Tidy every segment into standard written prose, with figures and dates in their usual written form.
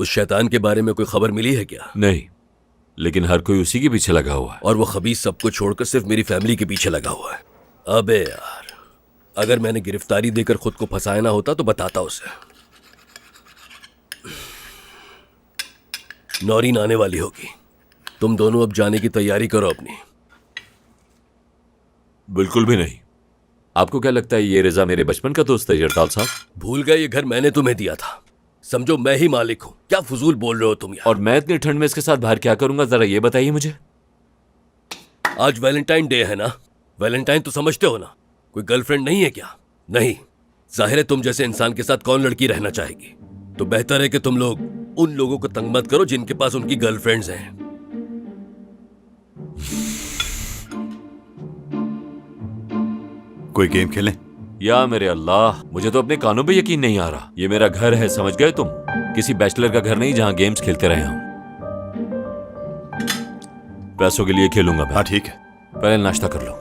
उस शैतान के बारे में कोई खबर मिली है क्या? नहीं, लेकिन हर कोई उसी के पीछे लगा हुआ है। और वो खबीस सबको छोड़कर सिर्फ मेरी फैमिली के पीछे लगा हुआ है। अबे यार, अगर मैंने गिरफ्तारी देकर खुद को फंसाया ना होता तो बताता उसे। नौरीन आने वाली होगी, तुम दोनों अब जाने की तैयारी करो अपनी। बिल्कुल भी नहीं। आपको क्या लगता है ये रिजा मेरे बचपन का दोस्त है जरदाल साहब? भूल गए ये घर मैंने तुम्हें दिया था, समझो मैं ही मालिक हूं। क्या फजूल बोल रहे हो तुम यार। और मैं इतनी ठंड में इसके साथ बाहर क्या करूंगा, जरा ये बताइए मुझे। आज वैलेंटाइन डे है ना? वैलेंटाइन तो समझते हो ना? कोई गर्लफ्रेंड नहीं है क्या? नहीं, जाहिर है तुम जैसे इंसान के साथ कौन लड़की रहना चाहेगी। तो बेहतर है कि तुम लोग उन लोगों को तंग मत करो जिनके पास उनकी गर्लफ्रेंड्स हैं। कोई गेम खेलें? या मेरे अल्लाह, मुझे तो अपने कानों पे यकीन नहीं आ रहा। ये मेरा घर है, समझ गए तुम? किसी बैचलर का घर नहीं जहां गेम्स खेलते रहे हम। पैसों के लिए खेलूंगा मैं। हाँ ठीक है। पहले नाश्ता कर लो।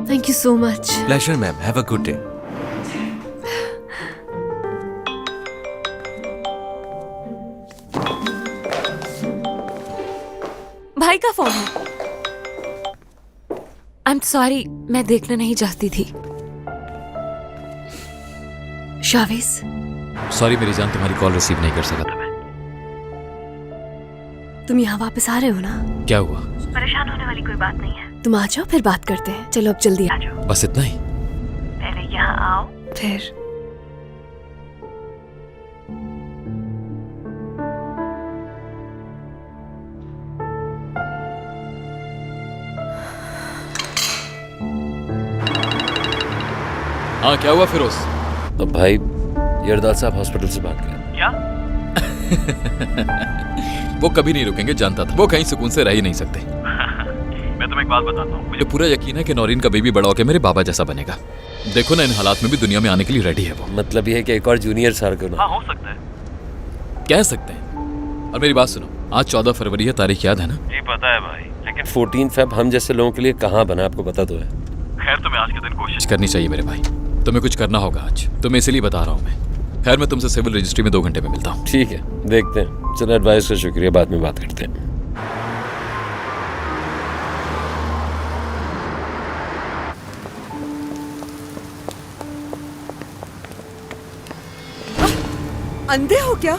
Thank you so much. Pleasure ma'am, have a good day. भाई का फोन है। आई एम सॉरी, मैं देखना नहीं चाहती थी। शाविस, सॉरी मेरी जान, तुम्हारी कॉल रिसीव नहीं कर सका था मैं। तुम यहाँ वापस आ रहे हो ना? क्या हुआ? परेशान होने वाली कोई बात नहीं है। तुम आ जाओ, फिर बात करते हैं। चलो अब जल्दी आ जाओ। बस इतना ही? पहले यहाँ आओ, फिर हाँ, क्या हुआ फिरोज? तो भाई, जरदाल साहब हॉस्पिटल से भाग गए। क्या? वो कभी नहीं रुकेंगे, जानता था। वो कहीं सुकून से रह ही नहीं सकते। मैं तुम्हें एक बात बताता हूँ। मुझे पूरा यकीन है कि नौरीन का बेबी बड़ा होकर मेरे बाबा जैसा बनेगा। देखो ना, इन हालात में भी दुनिया में आने के लिए रेडी है वो। मतलब ये है कि एक और जूनियर सारगुना। हाँ, हो सकता है। कह सकते हैं। और मेरी बात सुनो, आज 14 फरवरी है, तारीख याद है ना? जी पता है भाई, लेकिन 14 फेब हम जैसे लोगों के लिए कहाँ बना, आपको पता तो है। खैर तुम्हें आज के दिन कोशिश करनी चाहिए मेरे भाई। तुम्हें कुछ करना होगा आज, तुम्हें इसीलिए बता रहा हूँ मैं। खैर, मैं तुमसे सिविल रजिस्ट्री में 2 घंटे में मिलता हूँ। ठीक है, देखते हैं। चलो, एडवाइस का शुक्रिया, बाद में बात करते हैं। अंधे हो क्या?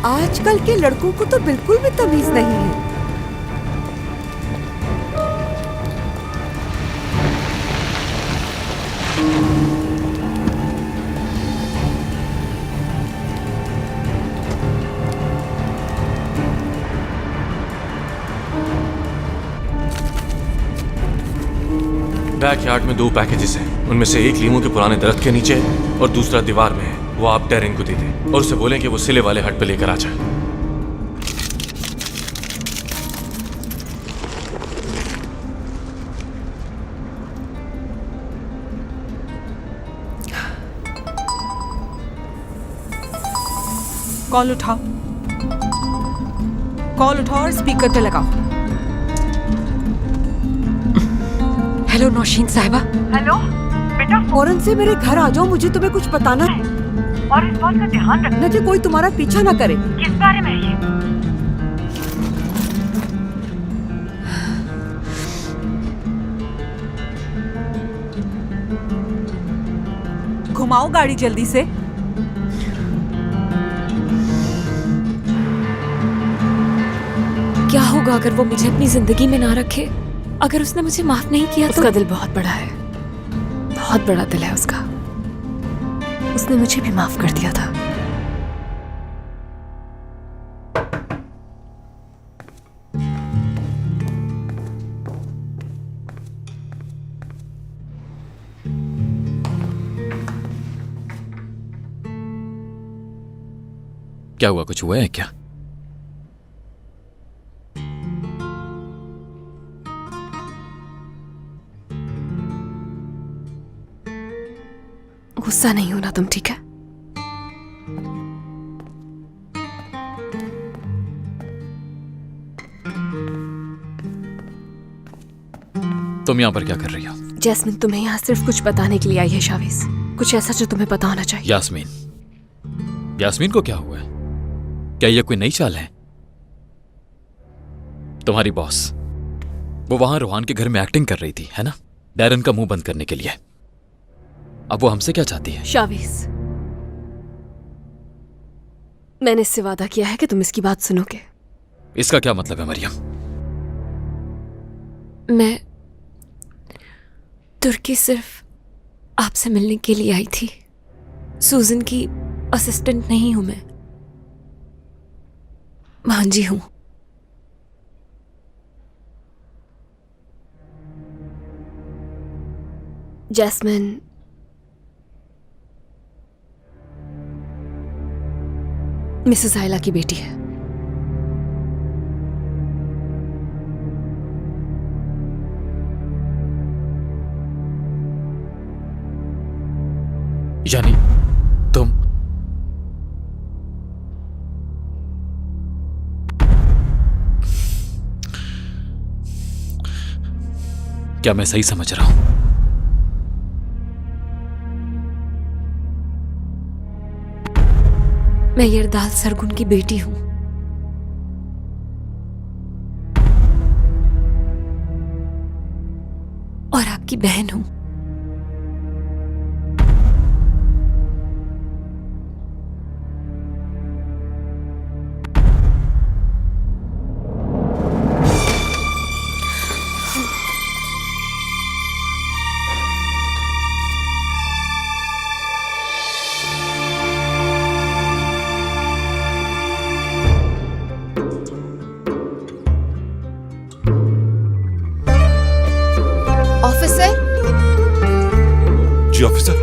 आजकल के लड़कों को तो बिल्कुल भी तमीज नहीं है। बैकयार्ड में 2 पैकेजेस हैं। उनमें से एक लीमू के पुराने दरख्त के नीचे है और दूसरा दीवार में है। वो आप डेरिन को दे दें और उसे बोलें कि वो सिले वाले हट पे लेकर आ जाए। कॉल उठाओ, कॉल उठाओ और स्पीकर पे लगाओ। हेलो नौशीन साहिबा। हेलो बेटा, फौरन से मेरे घर आ जाओ, मुझे तुम्हें कुछ बताना है। और इस बात का ध्यान रखना कि कोई तुम्हारा पीछा ना करे। किस बारे में है ये? घुमाओ गाड़ी जल्दी से। क्या होगा अगर वो मुझे अपनी जिंदगी में ना रखे? अगर उसने मुझे माफ नहीं किया तो? उसका दिल बहुत बड़ा है, बहुत बड़ा दिल है उसका। उसने मुझे भी माफ कर दिया था। क्या हुआ, कुछ हुआ है क्या? गुस्सा नहीं होना तुम, ठीक है? तुम यहाँ पर क्या कर रही हो? जैस्मिन तुम्हें यहाँ सिर्फ कुछ बताने के लिए आई है शाविस। कुछ ऐसा जो तुम्हें पता होना चाहिए। यास्मीन को क्या हुआ है? क्या यह कोई नई चाल है? तुम्हारी बॉस वो वहां रोहान के घर में एक्टिंग कर रही थी, है ना, डैरन का मुंह बंद करने के लिए। अब वो हमसे क्या चाहती है? शावीज, मैंने इससे वादा किया है कि तुम इसकी बात सुनोगे। इसका क्या मतलब है मरियम? मैं तुर्की सिर्फ आपसे मिलने के लिए आई थी। सूजन की असिस्टेंट नहीं हूं मैं, भांजी हूं। जैस्मिन मिसेस आयला की बेटी है। यानी तुम क्या मैं सही समझ रहा हूं? मैं यरदाल सरगुन की बेटी हूं। और आपकी बहन हूं। ऑफिसर, जी ऑफिसर।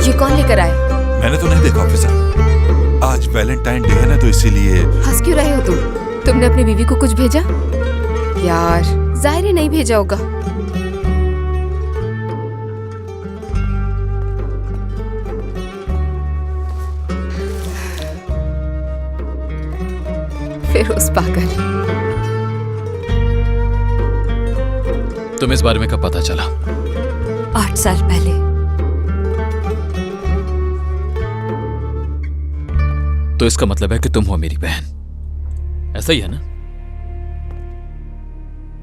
ये कौन लेकर आया? मैंने तो नहीं देखा ऑफिसर। आज वैलेंटाइन डे है ना, तो इसीलिए। हंस क्यों रहे हो तुम? तुमने अपनी बीवी को कुछ भेजा? यार, जाहिर ही नहीं भेजा होगा। फिरोज पागल। तुम्हें इस बारे में कब पता चला? 8 साल पहले। तो इसका मतलब है कि तुम हो मेरी बहन, ऐसा ही है ना?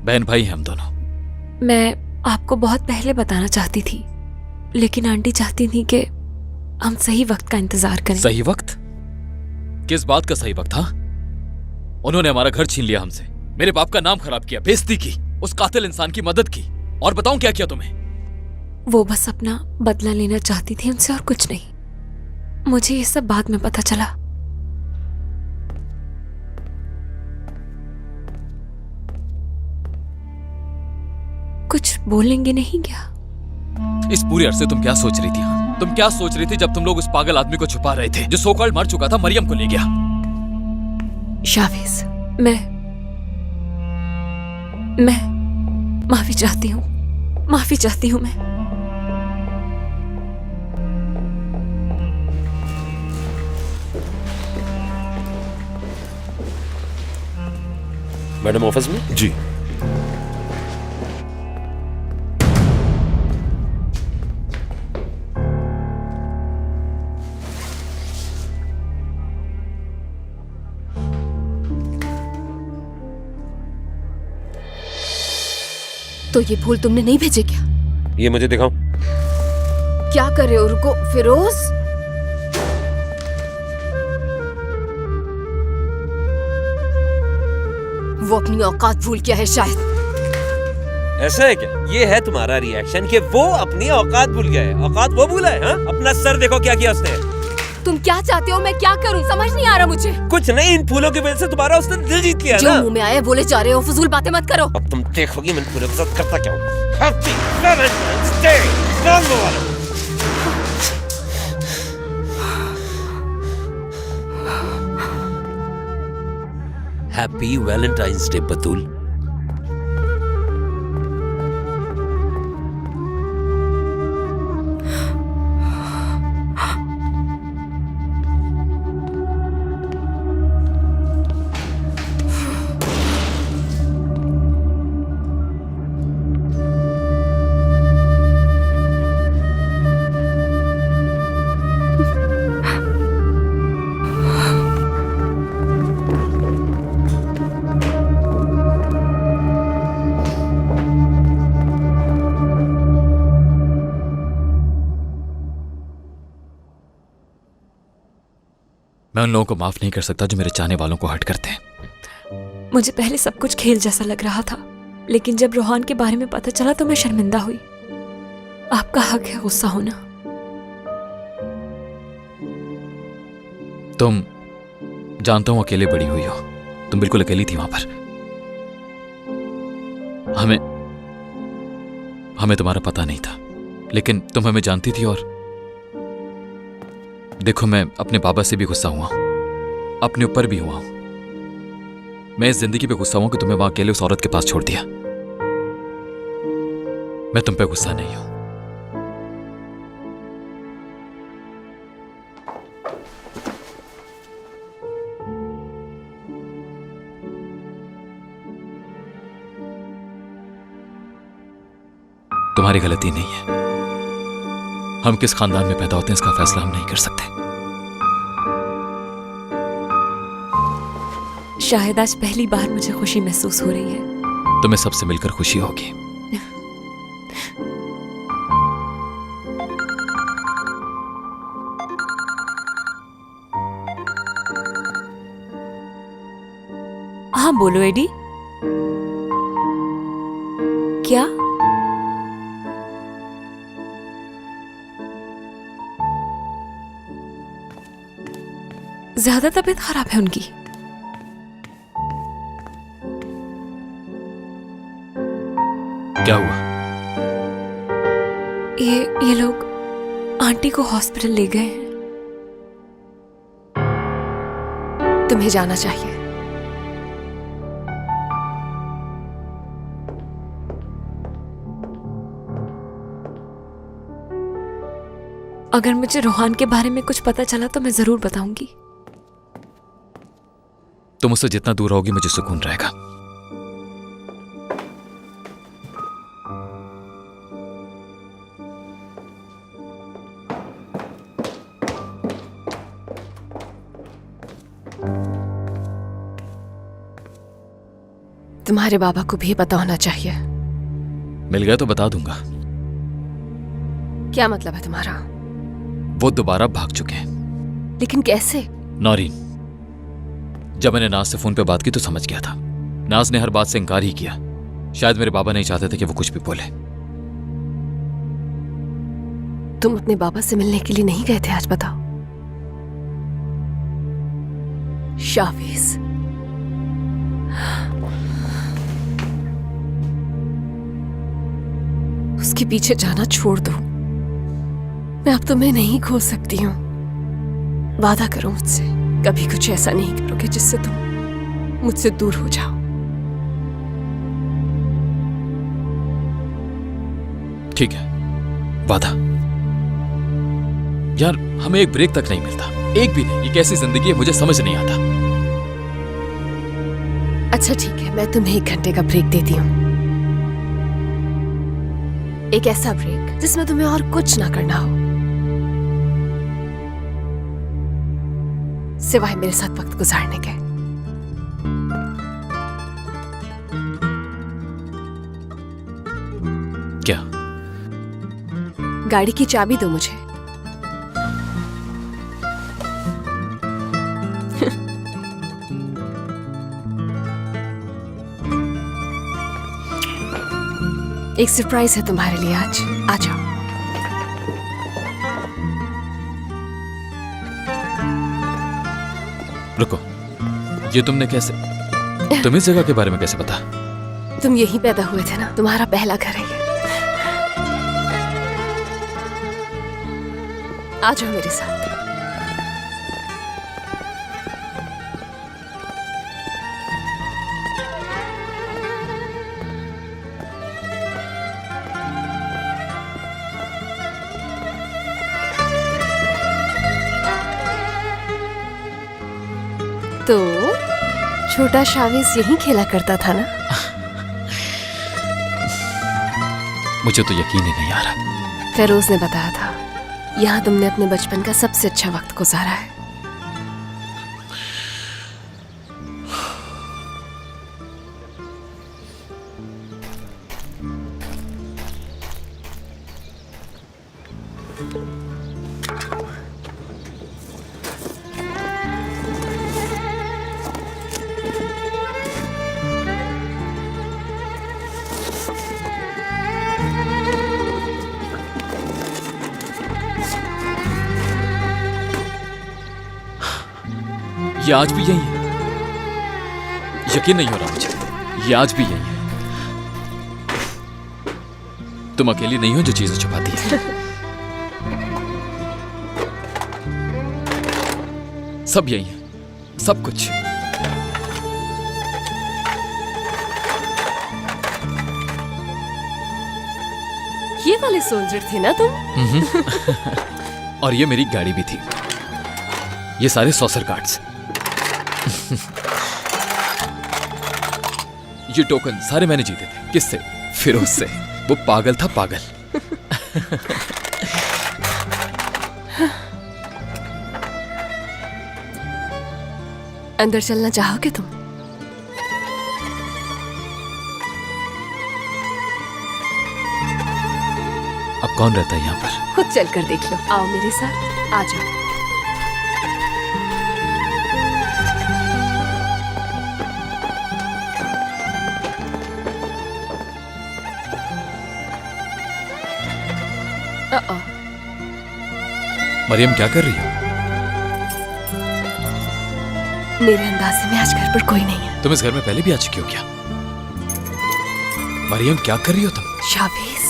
बहन भाई हैं हम दोनों। मैं आपको बहुत पहले बताना चाहती थी, लेकिन आंटी चाहती थी कि हम सही वक्त का इंतजार करें। सही वक्त? किस बात का सही वक्त था? उन्होंने हमारा घर छीन लिया हमसे, मेरे बाप का नाम खराब किया, बेइज्जती की, उस कातिल इंसान की मदद की, और बताऊं क्या किया तुम्हें? वो बस अपना बदला लेना चाहती थी उनसे, और कुछ नहीं। मुझे ये सब बाद में पता चला। कुछ बोलेंगे नहीं क्या? इस पूरे अरसे तुम क्या सोच रही थी? तुम क्या सोच रही थी जब तुम लोग उस पागल आदमी को छुपा रहे थे जो सो-कॉल्ड मर चुका था, मरियम को ले गया? शावीज, मैं माफी चाहती हूँ। माफी चाहती हूँ मैं। मैडम ऑफिस में? जी। तो ये फूल तुमने नहीं भेजे क्या? ये मुझे दिखाओ। क्या कर रहे हो? रुको फिरोज। वो अपनी औकात भूल गया है शायद। ऐसा है क्या? ये है तुम्हारा रिएक्शन कि वो अपनी औकात भूल गया है? औकात वो भूला है? हाँ? अपना सर देखो क्या किया उसने। तुम क्या चाहते हो? मैं क्या करूं? समझ नहीं आ रहा मुझे। कुछ नहीं, इन फूलों की वजह से तुम्हारा उसने दिल जीत लिया जो ना। मुंह में आए बोले जा रहे हो, फजूल बातें मत करो। अब तुम देखोगी मैं फूलों के साथ करता क्या हूँ। Happy Valentine's Day! नाम लो वाला। Happy Valentine's Day, बतूल। मैं उन लोगों को माफ नहीं कर सकता जो मेरे चाहने वालों को हर्ट करते हैं। मुझे पहले सब कुछ खेल जैसा लग रहा था, लेकिन जब रोहान के बारे में पता चला तो मैं शर्मिंदा हुई। आपका हक है गुस्सा होना। तुम जानता हूं अकेले बड़ी हुई हो, तुम बिल्कुल अकेली थी वहां पर। हमें तुम्हारा पता नहीं था, लेकिन तुम हमें जानती थी। और देखो, मैं अपने बाबा से भी गुस्सा हुआ हूं, अपने ऊपर भी हुआ हूं। मैं इस जिंदगी पे गुस्सा हूं कि तुम्हें वहां अकेले उस औरत के पास छोड़ दिया। मैं तुम पे गुस्सा नहीं हूं। तुम्हारी गलती नहीं है। हम किस खानदान में पैदा होते हैं इसका फैसला हम नहीं कर सकते। शायद आज पहली बार मुझे खुशी महसूस हो रही है। तुम्हें सबसे मिलकर खुशी होगी। हाँ बोलो एडी। क्या? ज्यादा तबीयत खराब है उनकी? क्या हुआ? ये लोग आंटी को हॉस्पिटल ले गए हैं। तुम्हें जाना चाहिए। अगर मुझे रोहान के बारे में कुछ पता चला तो मैं जरूर बताऊंगी। तुम उससे जितना दूर रहोगी मुझे सुकून रहेगा। तुम्हारे बाबा को भी पता होना चाहिए। मिल गया तो बता दूंगा। क्या मतलब है तुम्हारा? वो दोबारा भाग चुके हैं। लेकिन कैसे? नौरीन, जब मैंने नाज से फोन पे बात की तो समझ गया था। नाज ने हर बात से इनकार ही किया। शायद मेरे बाबा नहीं चाहते थे कि वो कुछ भी बोले। तुम अपने बाबा से मिलने के लिए नहीं गए थे आज, बताओ? शावीज, उसके पीछे जाना छोड़ दो। मैं अब तुम्हें नहीं खो सकती हूँ। वादा करो मुझसे, कभी कुछ ऐसा नहीं करोगे जिससे तुम मुझसे दूर हो जाओ। ठीक है, वादा। यार, हमें एक ब्रेक तक नहीं मिलता, एक भी नहीं। ये कैसी जिंदगी है मुझे समझ नहीं आता। अच्छा ठीक है, मैं तुम्हें 1 घंटे का ब्रेक देती हूँ। एक ऐसा ब्रेक जिसमें तुम्हें और कुछ ना करना हो सिवाय मेरे साथ वक्त गुजारने के। क्या? गाड़ी की चाबी दो मुझे। एक सरप्राइज है तुम्हारे लिए आज, आ जाओ। रुको, ये तुमने कैसे, तुम इस जगह के बारे में कैसे पता? तुम यहीं पैदा हुए थे ना, तुम्हारा पहला घर है ये। आ जाओ मेरे साथ। तो छोटा शावीज यहीं खेला करता था ना? मुझे तो यकीन ही नहीं आ रहा। फेरोज ने बताया था, यहाँ तुमने अपने बचपन का सबसे अच्छा वक्त गुजारा है। ये आज भी यही है। यकीन नहीं हो रहा मुझे, ये आज भी यही है। तुम अकेली नहीं हो जो चीजें छुपाती है। सब यही है, सब कुछ। ये वाले सोल्जर थे ना तुम? और ये मेरी गाड़ी भी थी। ये सारे सॉसर कार्ड्स। ये टोकन सारे मैंने जीते थे। किससे? फिरोज से। वो पागल था, पागल। अंदर चलना चाहोगे तुम? अब कौन रहता है यहाँ पर? खुद चलकर देख लो। आओ मेरे साथ, आ जाओ। मरियम, क्या कर रही हो? मेरे अंदाजे में आज घर पर कोई नहीं है। तुम इस घर में पहले भी आ चुकी हो क्या? मरियम, क्या कर रही हो तुम? शावेज,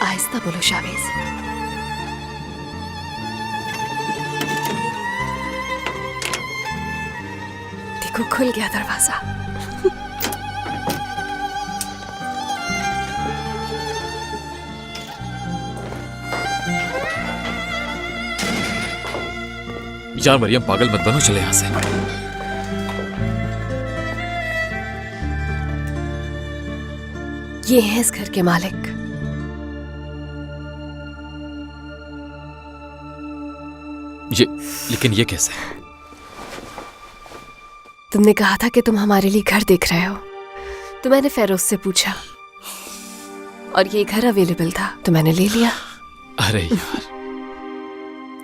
आहिस्ता बोलो शावेज। देखो खुल गया दरवाजा। यार मरियम, पागल मत बनो, चले यहां से। ये हैं इस घर के मालिक। लेकिन ये कैसे? तुमने कहा था कि तुम हमारे लिए घर देख रहे हो, तो मैंने फेरोज से पूछा और ये घर अवेलेबल था तो मैंने ले लिया। अरे यार,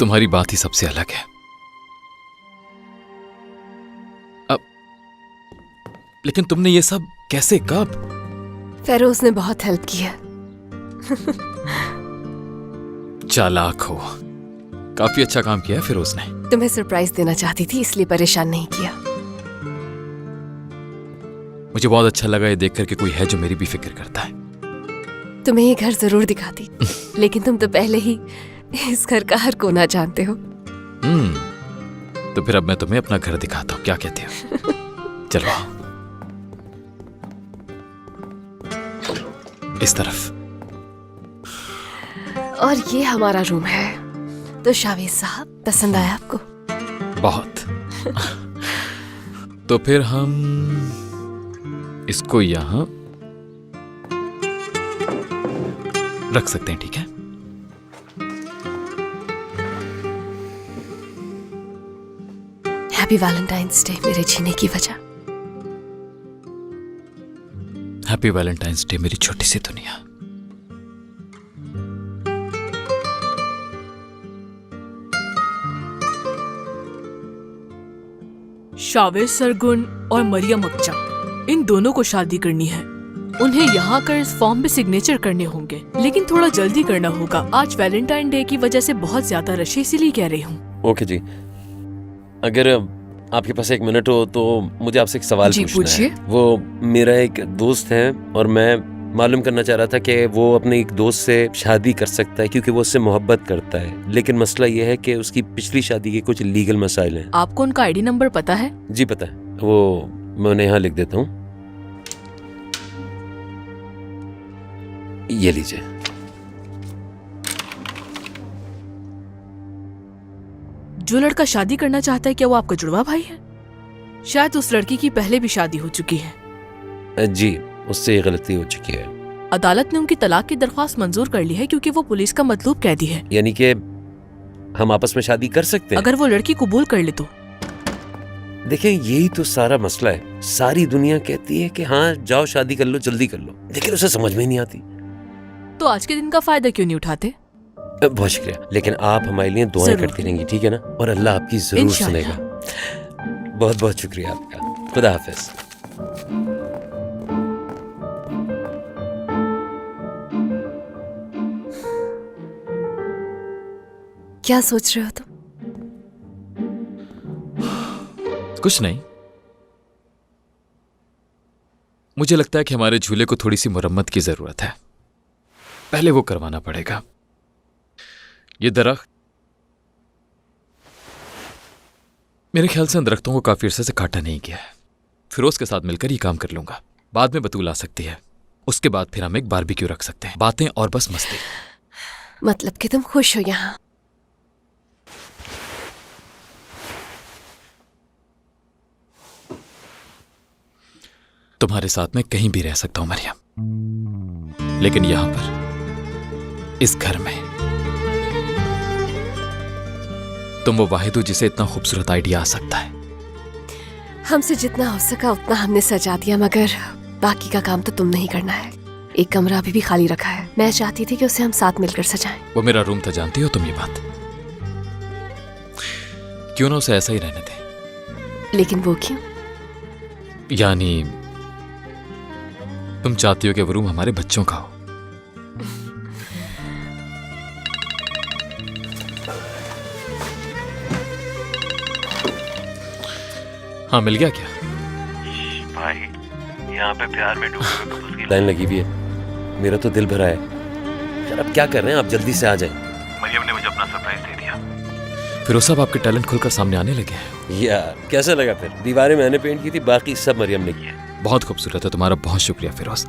तुम्हारी बात ही सबसे अलग है। अब लेकिन तुमने ये सब कैसे, कब? फेरोज ने बहुत हेल्प की है। चालाक हो। काफी अच्छा काम किया है फिरोज ने। तुम्हें सरप्राइज देना चाहती थी, इसलिए परेशान नहीं किया। मुझे बहुत अच्छा लगा ये देखकर कि कोई है जो मेरी भी फिक्र करता है। तुम्हें ये घर जरूर दिखाती, लेकिन तुम तो पहले ही इस घर का हर कोना जानते हो। तो फिर अब मैं तुम्हें अपना घर दिखाता हूँ, क्या कहते हो? चलो इस तरफ। और ये हमारा रूम है। तो शावेज साहब, पसंद आया आपको? बहुत। तो फिर हम इसको यहां रख सकते हैं, ठीक है? हैप्पी वैलेंटाइंस डे मेरे जीने की वजह। हैप्पी वैलेंटाइंस डे मेरी छोटी सी दुनिया। शावेज सरगुन और मरियम अक्चा, इन दोनों को शादी करनी है। उन्हें यहाँ कर इस फॉर्म पे सिग्नेचर करने होंगे, लेकिन थोड़ा जल्दी करना होगा। आज वैलेंटाइन डे की वजह से बहुत ज्यादा रश है, इसीलिए कह रही हूँ। ओके जी, अगर आपके पास 1 मिनट हो तो मुझे आपसे एक सवाल पूछना है। वो मेरा एक दोस्त है और मैं मालूम करना चाह रहा था कि वो अपने एक दोस्त से शादी कर सकता है क्योंकि वो उससे मोहब्बत करता है, लेकिन मसला ये है कि उसकी पिछली शादी के कुछ लीगल मसाइल हैं। आपको उनका आईडी नंबर पता है? जी पता है, वो मैं उन्हें यहाँ लिख देता हूँ। ये लीजिए। जो लड़का शादी करना चाहता है, क्या वो आपका जुड़वा भाई है? शायद उस लड़की की पहले भी शादी हो चुकी है। जी, उससे ये गलती हो चुकी है। अदालत ने उनकी तलाक की दरख्वास्त मंजूर कर ली है क्योंकि वो पुलिस का मतलूब कैदी है। यानी कि हम आपस में शादी कर सकते हैं अगर वो लड़की कबूल कर ले तो। देखिए, यही तो सारा मसला है। सारी दुनिया कहती है कि हाँ जाओ शादी कर लो, जल्दी कर लो, लेकिन उसे समझ में नहीं आती। तो आज के दिन का फायदा क्यों नहीं उठाते? बहुत शुक्रिया, लेकिन आप हमारे लिए दुआएं करती रहेंगी, ठीक है ना? और अल्लाह आपकी जरूर सुनेगा। बहुत बहुत शुक्रिया आपका। खुदा हाफिज। क्या सोच रहे हो तुम? कुछ नहीं, मुझे लगता है कि हमारे झूले को थोड़ी सी मुरम्मत की जरूरत है, पहले वो करवाना पड़ेगा। ये दरख्त, मेरे ख्याल से इन दरख्तों को काफी अरसे से काटा नहीं गया है। फिरोज के साथ मिलकर ये काम कर लूंगा। बाद में बतूल आ सकती है, उसके बाद फिर हम एक बारबेक्यू रख सकते हैं, बातें और बस मस्ती। मतलब कि तुम खुश हो यहाँ? तुम्हारे साथ मैं कहीं भी रह सकता हूं मरियम, लेकिन यहां पर, इस घर में, तुम वो वाहिद हो जिसे इतना खूबसूरत आइडिया आ सकता है। हमसे जितना हो सका उतना हमने सजा दिया, मगर बाकी का काम तो तुमने ही करना है। एक कमरा अभी भी खाली रखा है, मैं चाहती थी कि उसे हम साथ मिलकर सजाएं। वो मेरा रूम था, जानती हो तुम ये बात? क्यों ना उसे ऐसा ही रहने दे। लेकिन वो क्यों? यानी तुम चाहती हो कि वो रूम हमारे बच्चों का हो। हाँ, मिल गया क्या? भाई, यहाँ पे प्यार में डूबे कपल्स की लाइन लगी हुई है, मेरा तो दिल भरा है। यार अब क्या कर रहे हैं आप, जल्दी से आ जाएं। मरियम ने मुझे अपना सरप्राइज दे दिया। फिरोज साहब, आपके टैलेंट खुलकर सामने आने लगे हैं। यार कैसा लगा? फिर दीवारें मैंने पेंट की थी, बाकी सब मरियम ने किया। बहुत खूबसूरत है तुम्हारा, बहुत शुक्रिया फिरोज।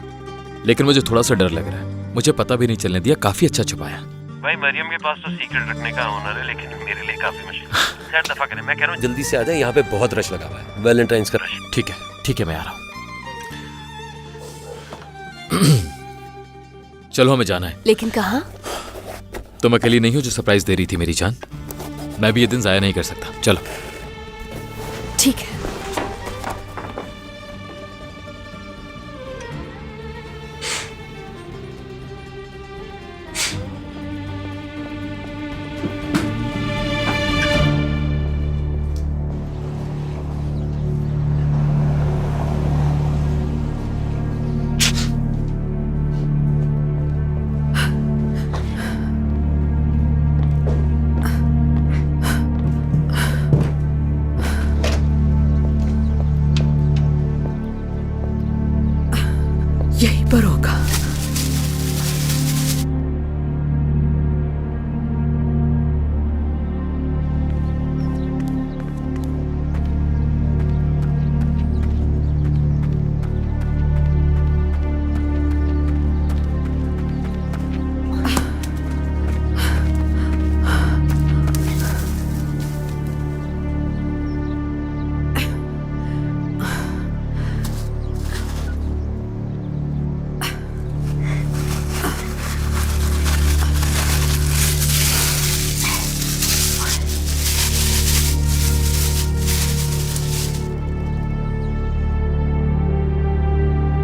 लेकिन मुझे थोड़ा सा डर लग रहा है, मुझे पता भी नहीं चलने दिया, काफी अच्छा छुपाया। भाई मरियम के पास तो सीक्रेट रखने का ऑनर है, लेकिन मेरे लिए काफी मुश्किल। खैर दफा करें, मैं कह रहा हूँ जल्दी से आ जाए, यहाँ पे बहुत रश लगा हुआ है, वैलेंटाइंस का रश। ठीक है, ठीक है, मैं आ रहा हूँ। चलो, हमें जाना है। लेकिन कहाँ? तुम अकेली नहीं हो जो सरप्राइज दे रही थी मेरी जान, मैं भी ये दिन जाया नहीं कर सकता। चलो। ठीक है। यहीं पर होगा।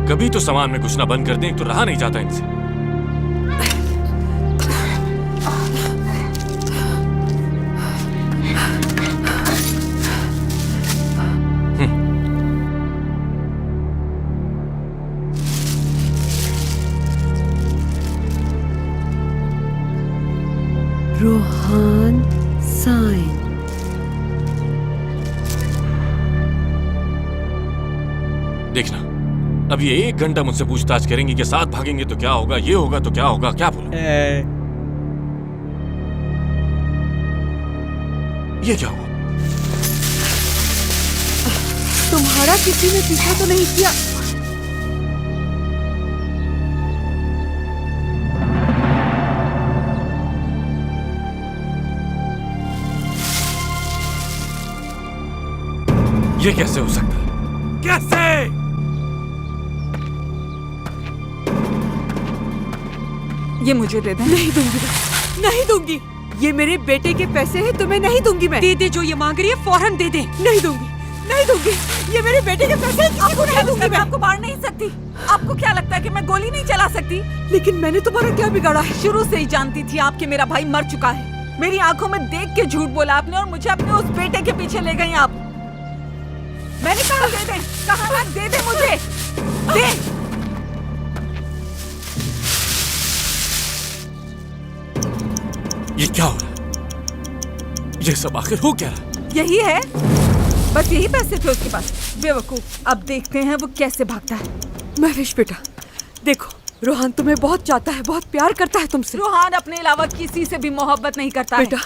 कभी तो सामान में घुसना बंद कर दें, तो रहा नहीं जाता इनसे। रोहान साइन। देखना, अब ये 1 घंटा मुझसे पूछताछ करेंगी कि साथ भागेंगे तो क्या होगा, ये होगा तो क्या होगा, क्या बोलूं? ये क्या हुआ? तुम्हारा किसी ने पीछा तो नहीं किया? ये कैसे हो सकता है? कैसे? ये मुझे दे दे। नहीं दूंगी, नहीं दूंगी। ये मेरे बेटे के पैसे हैं, तुम्हें नहीं दूंगी मैं। दे दे, जो ये मांग रही है फौरन दे दे। नहीं दूंगी, नहीं दूंगी। ये मेरे बेटे के पैसे हैं, किसी को नहीं दूंगी मैं। आपको मार नहीं सकती। आपको क्या लगता है कि मैं गोली नहीं चला सकती? लेकिन मैंने तुम्हारा क्या बिगाड़ा है? शुरू से ही जानती थी आपके मेरा भाई मर चुका है। मेरी आंखों में देख के झूठ बोला आपने और मुझे अपने उस बेटे के पीछे ले गई आप। मैंने कहा दे दे, कहा ना दे दे मुझे, दे। ये क्या हो रहा है? ये सब आखिर हो क्या रहा है? यही है बस यही पैसे थे उसके पास। बेवकूफ। अब देखते हैं वो कैसे भागता है। महविश बेटा, देखो रोहान तुम्हें बहुत चाहता है, बहुत प्यार करता है तुमसे। रोहान अपने अलावा किसी से भी मोहब्बत नहीं करता बेटा,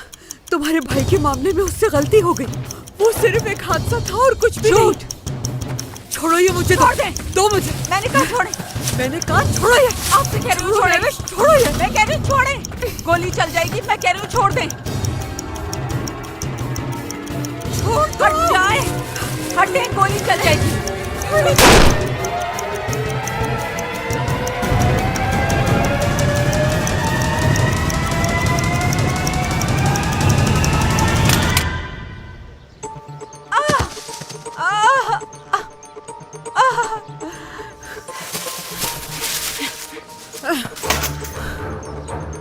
तुम्हारे भाई के मामले में उससे गलती हो गई। वो सिर्फ एक हादसा था और कुछ भी नहीं। छोड़ो ये मुझे, दो मुझे। मैंने कहा छोड़े, मैंने कहा छोड़ो ये। आपसे कह रही हूँ छोड़े, छोड़ो ये। मैं कह रही हूँ छोड़े, गोली चल जाएगी। मैं कह रही हूँ छोड़ दें। छोड़ दो। हट जाए, हटे, गोली चल जाएगी।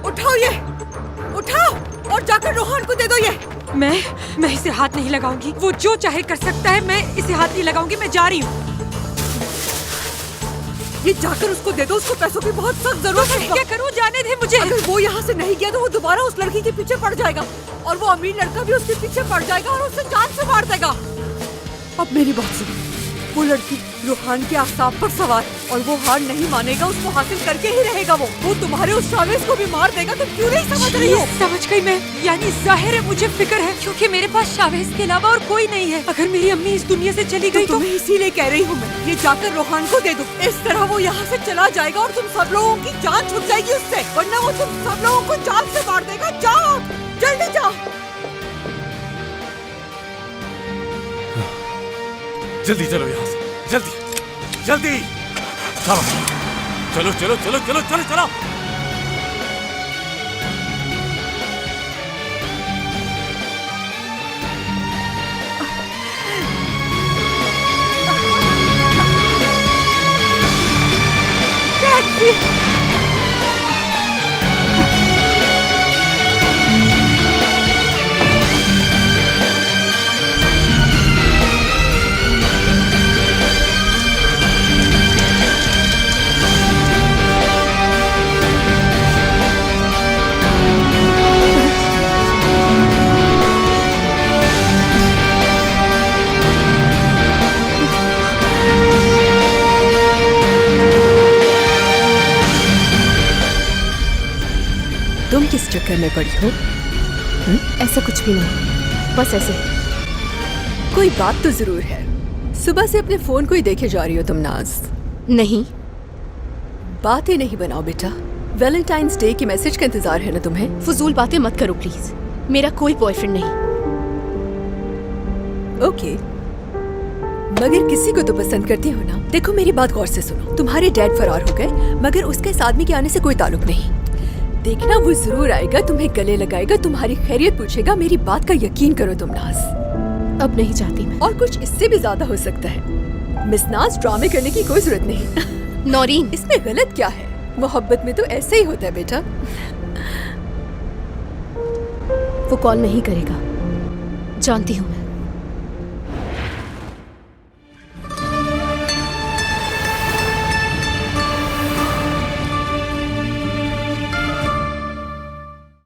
उठाओ ये, उठाओ और जाकर रोहान को दे दो ये। मैं इसे हाथ नहीं लगाऊंगी। वो जो चाहे कर सकता है, मैं इसे हाथ नहीं लगाऊंगी। मैं जा रही हूँ। ये जाकर उसको दे दो, उसको पैसों की बहुत सख्त जरूरत है। क्या करूँ, जाने दे मुझे। अगर वो यहाँ से नहीं गया तो वो दोबारा उस लड़की के पीछे पड़ जाएगा और वो अमीर लड़का भी उसके पीछे पड़ जाएगा और उसे जान से मार देगा। अब मेरी बात सुनो, वो लड़की रोहान के आसाब पर सवार और वो हार नहीं मानेगा, उसको हासिल करके ही रहेगा। वो तुम्हारे उस शावेज को भी मार देगा। तुम क्यों नहीं समझ रही हो? समझ गई मैं। यानी जाहिर है मुझे फिक्र है, क्योंकि मेरे पास शावेज के अलावा और कोई नहीं है। अगर मेरी अम्मी इस दुनिया से चली गई तो मैं इसीलिए कह रही हूँ मैं, ये जाकर रोहान को दे दो। इस तरह वो यहाँ से चला जाएगा और तुम सब लोगों की जान छूट जाएगी उससे, वरना वो तुम सब लोगों को जान से मार देगा। जाओ, जल्दी जाओ। जल्दी चलो यहाँ से, जल्दी जल्दी चलो चलो चलो चलो चलो चलो चलो। तुम किस चक्कर में पड़ी हो? ऐसा कुछ भी नहीं, बस ऐसे। कोई बात तो जरूर है। सुबह से अपने फोन को ही देखे जा रही हो तुम नाज। नहीं, बातें नहीं बनाओ बेटा। वैलेंटाइंस डे के मैसेज का इंतजार है ना तुम्हें? फजूल बातें मत करो प्लीज। मेरा कोई बॉयफ्रेंड नहीं। ओके, मगर किसी को तो पसंद करती हो ना। देखो मेरी बात गौर से सुनो। तुम्हारे डैड फरार हो गए, मगर उसके इस आदमी के आने से कोई ताल्लुक नहीं। देखना वो जरूर आएगा, तुम्हें गले लगाएगा, तुम्हारी खैरियत पूछेगा। मेरी बात का यकीन करो तुम नाज। अब नहीं चाहती मैं। और कुछ इससे भी ज्यादा हो सकता है। मिस नाज, ड्रामे करने की कोई जरूरत नहीं। नौरीन, इसमें गलत क्या है? मोहब्बत में तो ऐसे ही होता है बेटा। वो कॉल नहीं करेगा, जानती हूँ मैं।